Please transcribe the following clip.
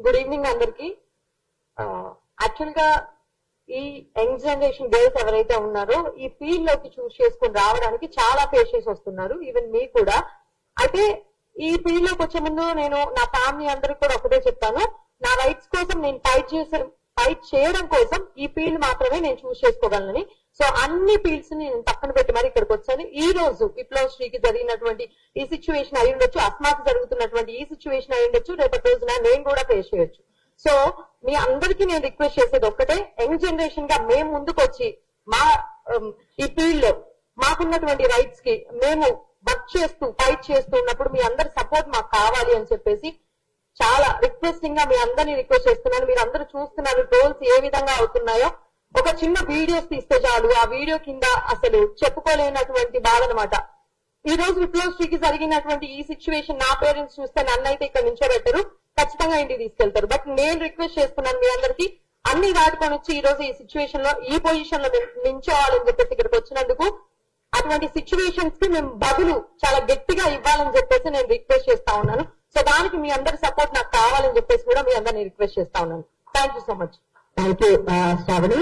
Good evening అందరికి. Actual గా ఈ యంగ్ జనరేషన్ గర్ల్స్ ఎవరైతే ఉన్నారో ఈ ఫీల్డ్ లోకి చూస్ చేసుకుని రావడానికి చాలా పేషెన్స్ వస్తున్నారు, ఈవెన్ మీ కూడా. అయితే ఈ ఫీల్డ్ లోకి వచ్చే ముందు నేను నా ఫ్యామిలీ అందరికి కూడా ఒకటే చెప్తాను, నా రైట్స్ కోసం నేను ఫైట్ చేయడం కోసం ఈ ఫీల్డ్ మాత్రమే నేను చూస్ చేసుకోగలనని. సో అన్ని ఫీల్డ్స్ ని నేను పక్కన పెట్టి మరి ఇక్కడికి వచ్చాను. ఈ రోజు విప్లవశ్రీకి జరిగినటువంటి ఈ సిచ్యువేషన్ అయి ఉండొచ్చు, అస్మాకి జరుగుతున్నటువంటి ఈ సిచ్యువేషన్ అయి ఉండొచ్చు, రేపటి రోజున నేను కూడా ఫేస్ చేయొచ్చు. సో మీ అందరికీ నేను రిక్వెస్ట్ చేసేది ఒక్కటే, యంగ్ జనరేషన్ గా మేము ముందుకు వచ్చి మా ఈ ఫీల్డ్ లో మాకున్నటువంటి రైట్స్ కి మేము వర్క్ చేస్తూ ఫైట్ చేస్తూ ఉన్నప్పుడు మీ అందరి సపోర్ట్ మాకు కావాలి అని చెప్పేసి చాలా రిక్వెస్టింగ్ గా మీ అందరినీ రిక్వెస్ట్ చేస్తున్నాను. మీరు అందరూ చూస్తున్నారు ట్రోల్స్ ఏ విధంగా అవుతున్నాయో. ఒక చిన్న వీడియోస్ తీస్తే చాలు, ఆ వీడియో కింద అసలు చెప్పుకోలేనటువంటి బాధ అనమాట. ఈ రోజు విప్లవశ్రీకి జరిగినటువంటి ఈ సిచ్యువేషన్ నా పేరెంట్స్ చూస్తే నన్నైతే ఇక్కడ నించోబెట్టరు, ఖచ్చితంగా ఇంటికి తీసుకెళ్తారు. బట్ నేను రిక్వెస్ట్ చేస్తున్నాను మీ అందరికి, అన్ని దాటుకొని వచ్చి ఈ రోజు ఈ సిచ్యువేషన్ లో ఈ పొజిషన్ లో నించోవాలని చెప్పేసి ఇక్కడికి వచ్చినందుకు, అటువంటి సిచ్యువేషన్స్ కి మేము బదులు చాలా గట్టిగా ఇవ్వాలని చెప్పేసి నేను రిక్వెస్ట్ చేస్తా ఉన్నాను. సో దానికి మీ అందరి సపోర్ట్ నాకు కావాలని చెప్పేసి కూడా మీ అందరిని రిక్వెస్ట్ చేస్తా ఉన్నాను. Thank you so much. Thank you Shravani.